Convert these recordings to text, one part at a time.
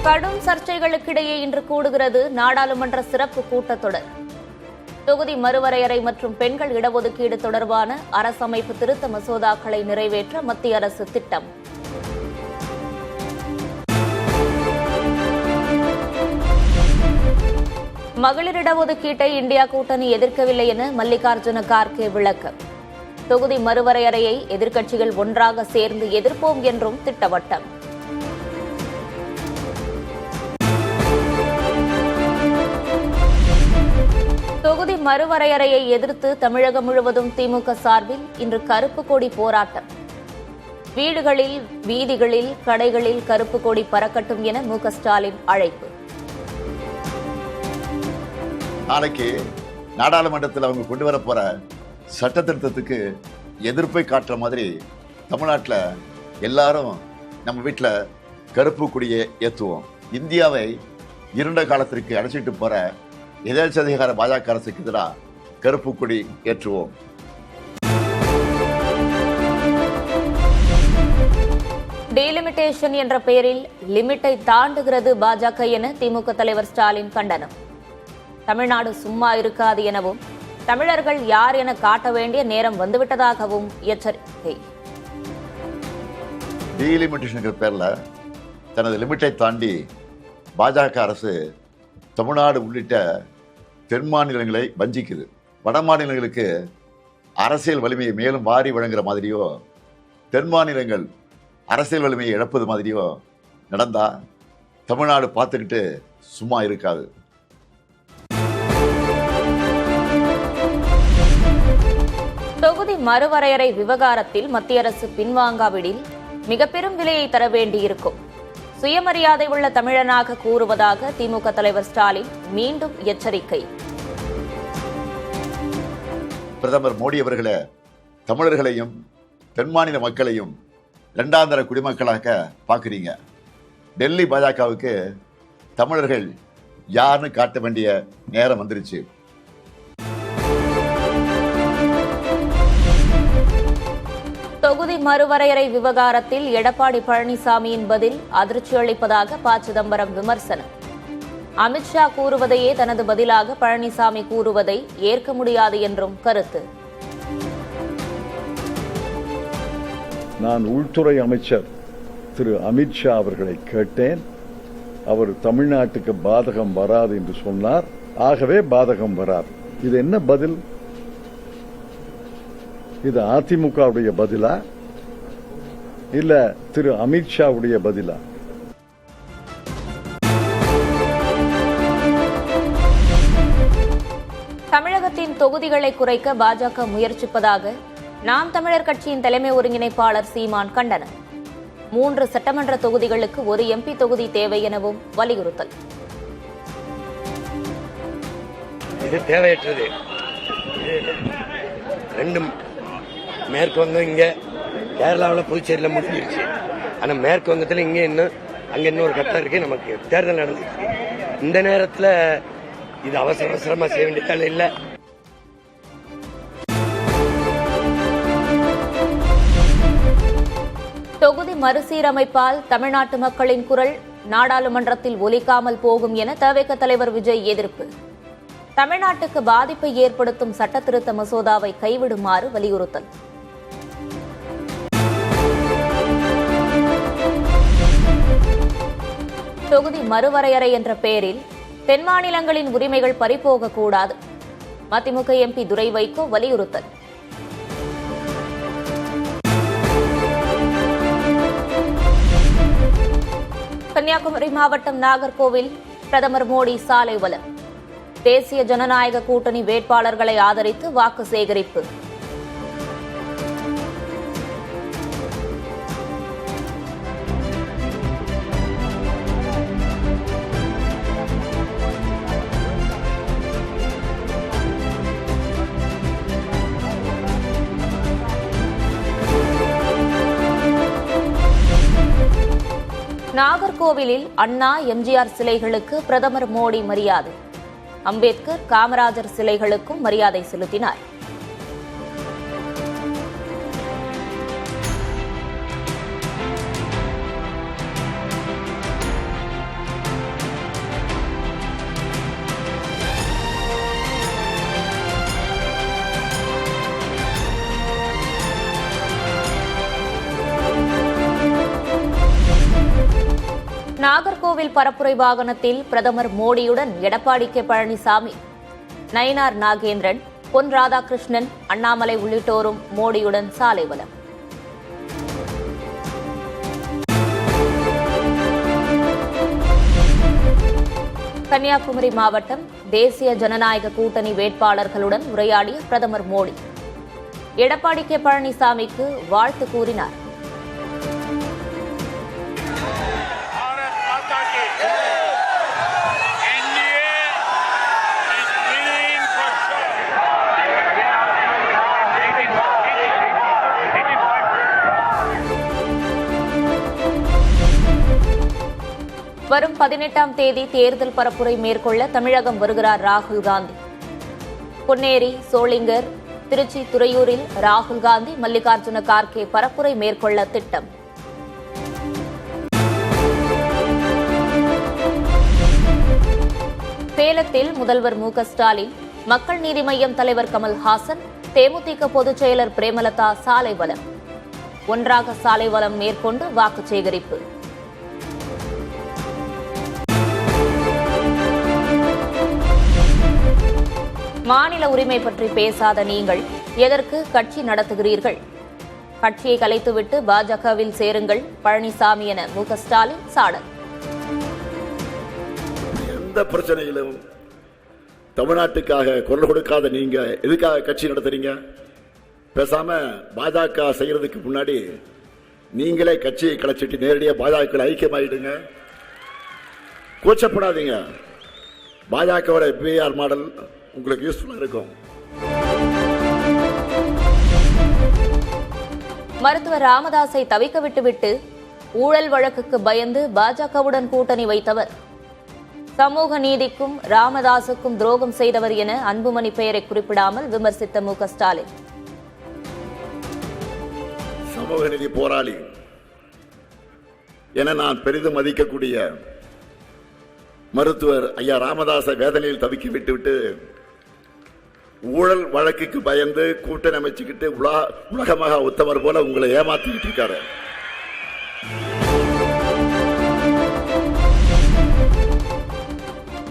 கடும் சர்ச்சைகளுக்கிடையே இன்று கூடுகிறது நாடாளுமன்ற சிறப்பு கூட்டத்தொடர். தொகுதி மறுவரையறை மற்றும் பெண்கள் இடஒதுக்கீடு தொடர்பான அரசமைப்பு திருத்த மசோதாக்களை நிறைவேற்ற மத்திய அரசு திட்டம். மகளிர் இடஒதுக்கீட்டை இந்தியா கூட்டணி எதிர்க்கவில்லை என மல்லிகார்ஜுன கார்கே விளக்கம். தொகுதி மறுவரையறையை எதிர்க்கட்சிகள் ஒன்றாக சேர்ந்து எதிர்ப்போம் என்றும் திட்டவட்டம். தொகுதி மறுவரையறையை எதிர்த்து தமிழகம் முழுவதும் திமுக சார்பில் இன்று கருப்பு கொடி போராட்டம். வீடுகளில், வீதிகளில், கடைகளில் கருப்பு கொடி பறக்கட்டும் என மு.க. ஸ்டாலின் அழைப்பு. நாளைக்கு நாடாளுமன்றத்தில் அவங்க கொண்டு வர போற சட்ட திருத்தத்துக்கு எதிர்ப்பை காட்டுற மாதிரி தமிழ்நாட்டில் எல்லாரும் நம்ம வீட்டில் கருப்பு கொடியை ஏற்றுவோம். இந்தியாவை இருண்ட காலத்திற்கு அழைச்சிட்டு போற எதேச்சதிகார பாஜக அரசுக்கு எதிராக கருப்பு கொடி ஏற்றுவோம். டீலிமிட்டேஷன் என்ற பெயரில் லிமிட்டை தாண்டுகிறது பாஜக என திமுக தலைவர் ஸ்டாலின் கண்டனம். தமிழ்நாடு சும்மா இருக்காது எனவும் தமிழர்கள் யார் என காட்ட வேண்டிய நேரம் வந்துவிட்டதாகவும் எச்சரிக்கை. டீலிமிட்டேஷன் பேர்ல தனது லிமிட்டை தாண்டி பாஜக அரசு தமிழ்நாடு உள்ளிட்ட தென் மாநிலங்களை வஞ்சிக்குது. வட மாநிலங்களுக்கு அரசியல் வலிமையை மேலும் வாரி வழங்குற மாதிரியோ, தென் மாநிலங்கள் அரசியல் வலிமையை இழப்பது மாதிரியோ நடந்தா தமிழ்நாடு பார்த்துக்கிட்டு சும்மா இருக்காது. தொகுதி மறுவரையறை விவகாரத்தில் மத்திய அரசு பின்வாங்காவிடில் மிக பெரும் விலையை தர வேண்டியிருக்கும். சுயமரியாதை உள்ள தமிழனாக கூறுவதாக திமுக தலைவர் ஸ்டாலின் மீண்டும் எச்சரிக்கை. பிரதமர் மோடி அவர்களே, தமிழர்களையும் தென் மாநில மக்களையும் இரண்டாந்தர குடிமக்களாக பார்க்குறீங்க. டெல்லி பாஜகவுக்கு தமிழர்கள் யாருன்னு காட்ட வேண்டிய நேரம் வந்துருச்சு. தொகுதி மறுவரையறை விவகாரத்தில் எடப்பாடி பழனிசாமியின் பதில் அதிர்ச்சி அளிப்பதாக ப. சிதம்பரம் விமர்சனம். அமித்ஷா கூறுவதையே தனது பதிலாக பழனிசாமி கூறுவதை ஏற்க முடியாது என்றும் கருத்து. நான் உள்துறை அமைச்சர் திரு அமித்ஷா அவர்களை கேட்டேன். அவர் தமிழ்நாட்டுக்கு பாதகம் வராது என்று சொன்னார். ஆகவே பாதகம் வராது. இது என்ன பதில்? இது அதிமுகவுடைய பதிலா இல்ல திரு அமித்ஷாவுடைய பதிலா? தமிழகத்தின் தொகுதிகளை குறைக்க பாஜக முயற்சிப்பதாக நாம் தமிழர் கட்சியின் தலைமை ஒருங்கிணைப்பாளர் சீமான் கண்டனம். 3 சட்டமன்ற தொகுதிகளுக்கு ஒரு எம்பி தொகுதி தேவை எனவும் வலியுறுத்தல். இது தேவையற்றது. ரெண்டும் மேற்கு வங்கம் இங்கே கேரளாவில் புதுச்சேரியில் முடிஞ்சிருச்சு. ஆனால் மேற்கு வங்கத்தில் இங்கே இன்னும் அங்கே இன்னும் ஒரு கட்டம் இருக்கு. நமக்கு தேர்தல் நடந்துச்சு. இந்த நேரத்தில் இது அவசரமாக செய்ய வேண்டியதால இல்லை. தொகுதி மறுசீரமைப்பால் தமிழ்நாட்டு மக்களின் குரல் நாடாளுமன்றத்தில் ஒலிக்காமல் போகும் என தவிக தலைவர் விஜய் எதிர்ப்பு. தமிழ்நாட்டுக்கு பாதிப்பை ஏற்படுத்தும் சட்டத்திருத்த மசோதாவை கைவிடுமாறு வலியுறுத்தல். தொகுதி மறுவரையறை என்ற பெயரில் தென் மாநிலங்களின் உரிமைகள் பறிபோகக்கூடாது. மதிமுக எம்பி துரை வைகோ வலியுறுத்தல். கன்னியாகுமரி மாவட்டம் நாகர்கோவில் பிரதமர் மோடி சாலை வலம். தேசிய ஜனநாயக கூட்டணி வேட்பாளர்களை ஆதரித்து வாக்கு சேகரிப்பு. நாகர்கோவிலில் அண்ணா, எம்ஜிஆர் சிலைகளுக்கு பிரதமர் மோடி மரியாதை. அம்பேத்கர், காமராஜர் சிலைகளுக்கும் மரியாதை செலுத்தினார். நாகர்கோவில் பரப்புரை வாகனத்தில் பிரதமர் மோடியுடன் எடப்பாடி கே பழனிசாமி, நயினார் நாகேந்திரன், பொன் ராதாகிருஷ்ணன், அண்ணாமலை உள்ளிட்டோரும் மோடியுடன் சாலை வலம். கன்னியாகுமரி மாவட்டம் தேசிய ஜனநாயக கூட்டணி வேட்பாளர்களுடன் உரையாடிய பிரதமர் மோடி எடப்பாடி கே பழனிசாமிக்கு வாழ்த்து கூறினார். வரும் 18ஆம் தேதி தேர்தல் பரப்புரை மேற்கொள்ள தமிழகம் வருகிறார் ராகுல் காந்தி. பொன்னேரி, சோளிங்கர், திருச்சி, துறையூரில் ராகுல் காந்தி, மல்லிகார்ஜுன கார்கே பரப்புரை மேற்கொள்ள திட்டம். சேலத்தில் முதல்வர் மு.க. ஸ்டாலின், மக்கள் நீதி மய்யம் தலைவர் கமல்ஹாசன், தேமுதிக பொதுச் செயலர் பிரேமலதா சாலை வலம். ஒன்றாக சாலை வலம் மேற்கொண்டு வாக்கு சேகரிப்பு. மாநில உரிமை பற்றி பேசாத நீங்கள் எதற்கு கட்சி நடத்துகிறீர்கள்? கட்சியை கலைத்துவிட்டு பாஜகவில் சேருங்கள் பழனிசாமி என மு.க. ஸ்டாலின் சாடல். எந்த பிரச்சனையிலும் தமிழ்நாட்டுக்காக குரல் கொடுக்காத நீங்க எதுக்காக கட்சி நடத்துறீங்க? பேசாம பாஜக செய்யறதுக்கு முன்னாடி நீங்களே கட்சியை கலைச்சிட்டு நேரடியாக பாஜக ஐக்கியமாயிடுங்க. கூச்சப்படாதீங்க. பாஜகவோட பிஆர் மாடல் உங்களுக்கு யூஸ்ஃபுல்லா இருக்கும். மருத்துவர் ராமதாஸை தவிக்க விட்டுவிட்டு ஊழல் வழக்குக்கு பயந்து பாஜகவுடன் கூட்டணி வைத்தவர், சமூக நீதிக்கும் ராமதாசுக்கும் துரோகம் செய்தவர் என அன்புமணி பெயரை குறிப்பிடாமல் விமர்சித்த மு.க. ஸ்டாலின், சமூக நீதி போராளி என நான் பெரிதும் மதிக்கக்கூடிய மருத்துவர் ஐயா ராமதாஸை வேதனையில் தவிக்க விட்டுவிட்டு ஊழல் வழக்குக்கு பயந்து கூட்டணி அமைச்சுக்கிட்டு உலகமாக உத்தமர் போல உங்களை ஏமாத்திக்கிட்டு இருக்காரு.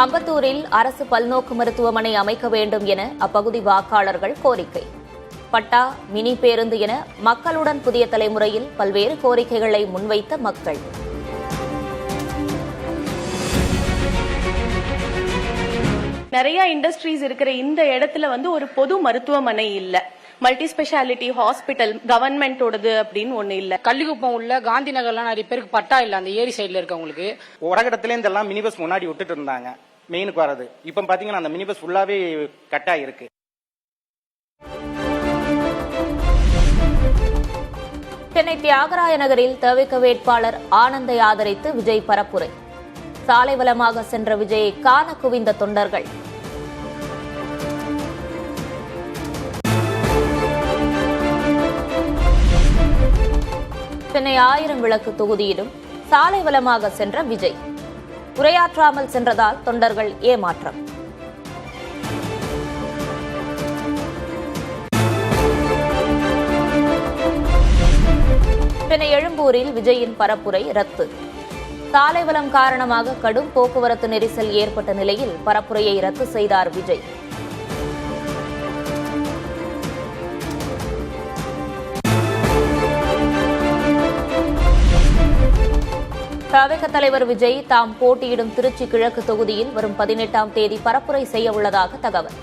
அம்பத்தூரில் அரசு பல்நோக்கு மருத்துவமனை அமைக்க வேண்டும் என அப்பகுதி வாக்காளர்கள் கோரிக்கை. பட்டா, மினி பேருந்து என மக்களுடன் புதிய தலைமுறையில் பல்வேறு கோரிக்கைகளை முன்வைத்த மக்கள். நிறைய இண்டஸ்ட்ரீஸ் இருக்கிற இந்த இடத்துல ஒரு பொது மருத்துவமனை இல்ல, மல்டி ஸ்பெஷாலிட்டி ஹாஸ்பிட்டல் கவர்மெண்டோடது அப்படின்னு ஒண்ணு இல்ல. கள்ளிக்குப்பம் உள்ள காந்தி நகர்லாம் நிறைய பேருக்கு பட்டா இல்ல, அந்த ஏரி சைடுல இருக்கவங்களுக்கு. உடகடத்துல இருந்தெல்லாம் மினி பஸ் முன்னாடி விட்டுட்டு இருந்தாங்க மெயினுக்கு வரது. இப்ப பாத்தீங்கன்னா அந்த மினி பஸ் ஃபுல்லாவே கட்டா இருக்கு. சென்னை தியாகராய நகரில் தவிக வேட்பாளர் ஆனந்தை ஆதரித்து விஜய் பரப்புரை. சாலை வலமாக சென்ற விஜயை காண குவிந்த தொண்டர்கள். சென்னை 1000 விளக்கு தொகுதியிலும் சாலை வலமாக சென்ற விஜய் உரையாற்றாமல் சென்றதால் தொண்டர்கள் ஏமாற்றம். சென்னை எழும்பூரில் விஜயின் பரப்புரை ரத்து. சாலை வலம் காரணமாக கடும் போக்குவரத்து நெரிசல் ஏற்பட்ட நிலையில் பரப்புரையை ரத்து செய்தார் விஜய். தவிக தலைவர் விஜய் தாம் போட்டியிடும் திருச்சி கிழக்கு தொகுதியில் வரும் 18ஆம் தேதி பரப்புரை செய்ய உள்ளதாக தகவல்.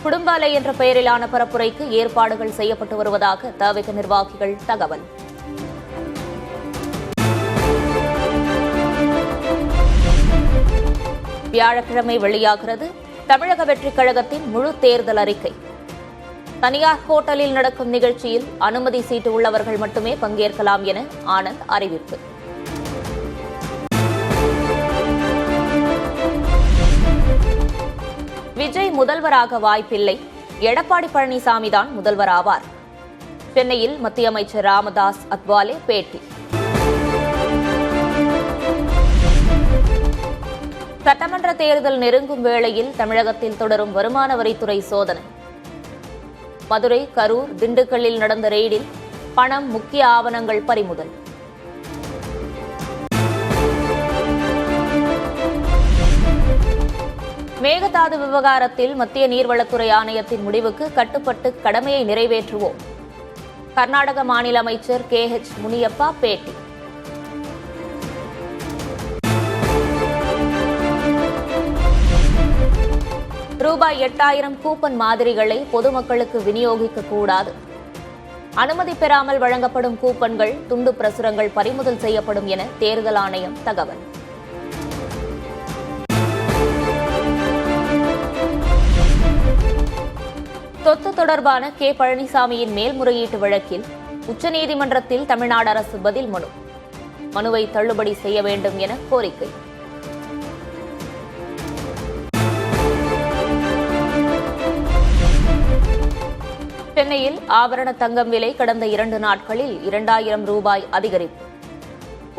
குடும்ப அலை என்ற பெயரிலான பரப்புரைக்கு ஏற்பாடுகள் செய்யப்பட்டு வருவதாக தவிக நிர்வாகிகள் தகவல். வியாழக்கிழமை வெளியாகிறது தமிழக வெற்றிக் கழகத்தின் முழு தேர்தல் அறிக்கை. தனியார் ஹோட்டலில் நடக்கும் நிகழ்ச்சியில் அனுமதி சீட்டு உள்ளவர்கள் மட்டுமே பங்கேற்கலாம் என ஆனந்த் அறிவிப்பு. விஜய் முதல்வராக வாய்ப்பில்லை, எடப்பாடி பழனிசாமி தான் முதல்வர் ஆவார். சென்னையில் மத்திய அமைச்சர் ராமதாஸ் அத்வாலே பேட்டி. சட்டமன்ற தேர்தல் நெருங்கும் வேளையில் தமிழகத்தில் தொடரும் வருமான வரித்துறை சோதனை. மதுரை, கரூர், திண்டுக்கல்லில் நடந்த ரெய்டில் பணம், முக்கிய ஆவணங்கள் பறிமுதல். மேகதாது விவகாரத்தில் மத்திய நீர்வளத்துறை ஆணையத்தின் முடிவுக்கு கட்டுப்பட்டு கடமையை நிறைவேற்றுவோம். கர்நாடக மாநில அமைச்சர் KH முனியப்பா பேட்டி. ரூபாய் 8000 கூப்பன் மாதிரிகளை பொதுமக்களுக்கு விநியோகிக்க கூடாது. அனுமதி பெறாமல் வழங்கப்படும் கூப்பன்கள், துண்டு பிரசுரங்கள் பறிமுதல் செய்யப்படும் என தேர்தல் ஆணையம் தகவல். சொத்து தொடர்பான பழனிசாமியின் மேல்முறையீட்டு வழக்கில் உச்சநீதிமன்றத்தில் தமிழ்நாடு அரசு பதில் மனுவை தள்ளுபடி செய்ய வேண்டும் என கோரிக்கை. சென்னையில் ஆபரண தங்கம் விலை கடந்த 2 நாட்களில் 2000 ரூபாய் அதிகரிப்பு.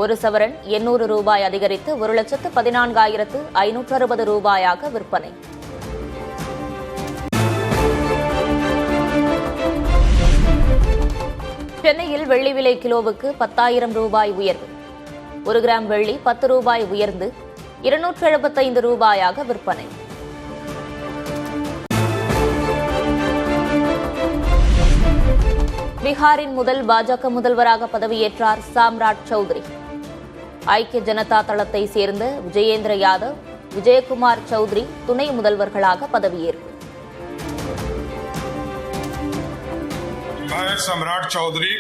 ஒரு சவரன் 800 ரூபாய் அதிகரித்து 1,14,560 ரூபாயாக விற்பனை. சென்னையில் வெள்ளி விலை கிலோவுக்கு 10,000 ரூபாய் உயர்வு. 1 கிராம் வெள்ளி 10 ரூபாய் உயர்ந்து 275 ரூபாயாக விற்பனை. பீகாரின் முதல் பாஜக முதல்வராக பதவியேற்றார் சாம்ராட் சௌத்ரி. ஐக்கிய ஜனதா தளத்தை சேர்ந்த விஜயேந்திர யாதவ், விஜயகுமார் சௌத்ரி துணை முதல்வர்களாக பதவியேற்பு. मैं सम्राट चौधरी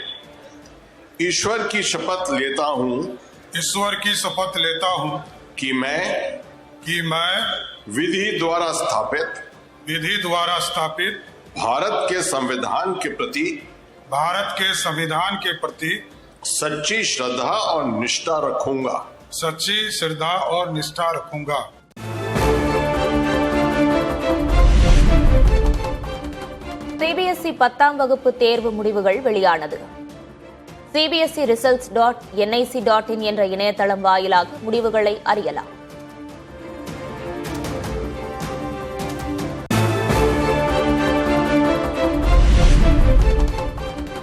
ईश्वर की शपथ लेता हूं कि मैं विधि द्वारा स्थापित भारत के संविधान के प्रति सच्ची श्रद्धा और निष्ठा रखूंगा। CBSE 10ஆம் வகுப்பு தேர்வு முடிவுகள் வெளியானது. CBSE results.nic.in என்ற இணையதளம் வாயிலாக முடிவுகளை அறியலாம்.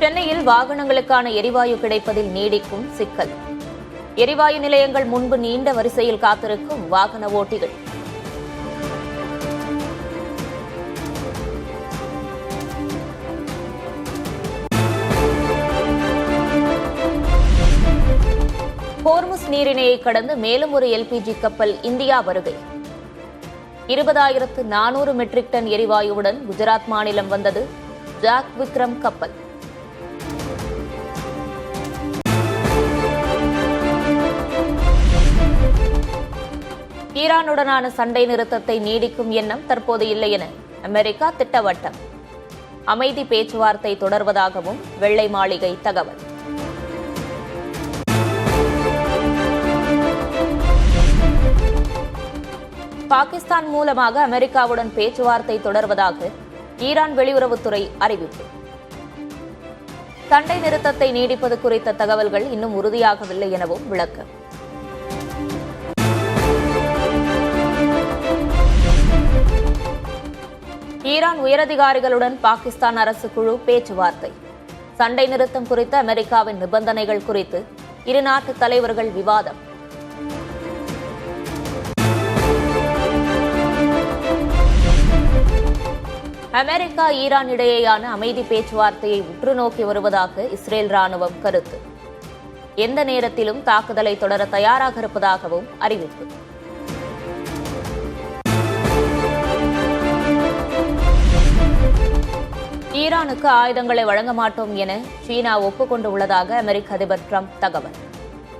சென்னையில் வாகனங்களுக்கான எரிவாயு கிடைப்பதில் நீடிக்கும் சிக்கல். எரிவாயு நிலையங்கள் முன்பு நீண்ட வரிசையில் காத்திருக்கும் வாகன ஓட்டிகள். ஹோர்முஸ் நீரிணையை கடந்து மேலும் ஒரு LPG கப்பல் இந்தியா வருகை. 20,400 மெட்ரிக் டன் எரிவாயுவுடன் குஜராத் மாநிலம் வந்தது ஜாக் விக்ரம் கப்பல். ஈரானுடனான சண்டை நிறுத்தத்தை நீடிக்கும் எண்ணம் தற்போது இல்லை என அமெரிக்கா திட்டவட்டம். அமைதி பேச்சுவார்த்தை தொடர்வதாகவும் வெள்ளை மாளிகை தகவல். பாகிஸ்தான் மூலமாக அமெரிக்காவுடன் பேச்சுவார்த்தை தொடர்வதாக ஈரான் வெளியுறவுத்துறை அறிவிப்பு. சண்டை நிறுத்தத்தை நீடிப்பது குறித்த தகவல்கள் இன்னும் உறுதியாகவில்லை எனவும் விளக்கம். ஈரான் உயரதிகாரிகளுடன் பாகிஸ்தான் அரசு குழு பேச்சுவார்த்தை. சண்டை நிறுத்தம் குறித்த அமெரிக்காவின் நிபந்தனைகள் குறித்து இரு நாட்டு தலைவர்கள் விவாதம். அமெரிக்கா ஈரான் இடையேயான அமைதி பேச்சுவார்த்தையை உற்று நோக்கி வருவதாக இஸ்ரேல் ராணுவம் கருத்து. எந்த நேரத்திலும் தாக்குதலை தொடர தயாராக இருப்பதாகவும் அறிவிப்பு. ஈரானுக்கு ஆயுதங்களை வழங்க மாட்டோம் என சீனா ஒப்புக்கொண்டுள்ளதாக அமெரிக்க அதிபர் டிரம்ப் தகவல்.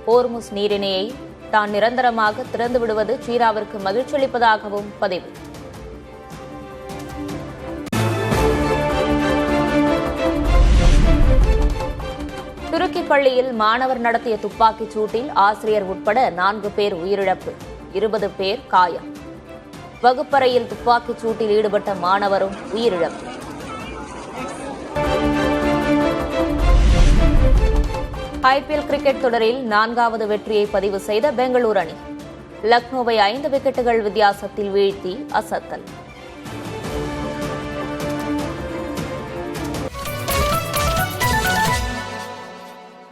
ஹோர்முஸ் நீரிணையை தான் நிரந்தரமாக திறந்து விடுவது சீனாவிற்கு மகிழ்ச்சியளிப்பதாகவும் பதிவு. துருக்கி பள்ளியில் மாணவர் நடத்திய துப்பாக்கிச் சூட்டில் ஆசிரியர் உட்பட 4 பேர் உயிரிழப்பு, 20 பேர் காயம். வகுப்பறையில் துப்பாக்கிச் சூட்டில் ஈடுபட்ட மாணவரும் உயிரிழப்பு. IPL கிரிக்கெட் தொடரில் 4வது வெற்றியை பதிவு செய்த பெங்களூரு அணி லக்னோவை 5 விக்கெட்டுகள் வித்தியாசத்தில் வீழ்த்தி அசத்தல்.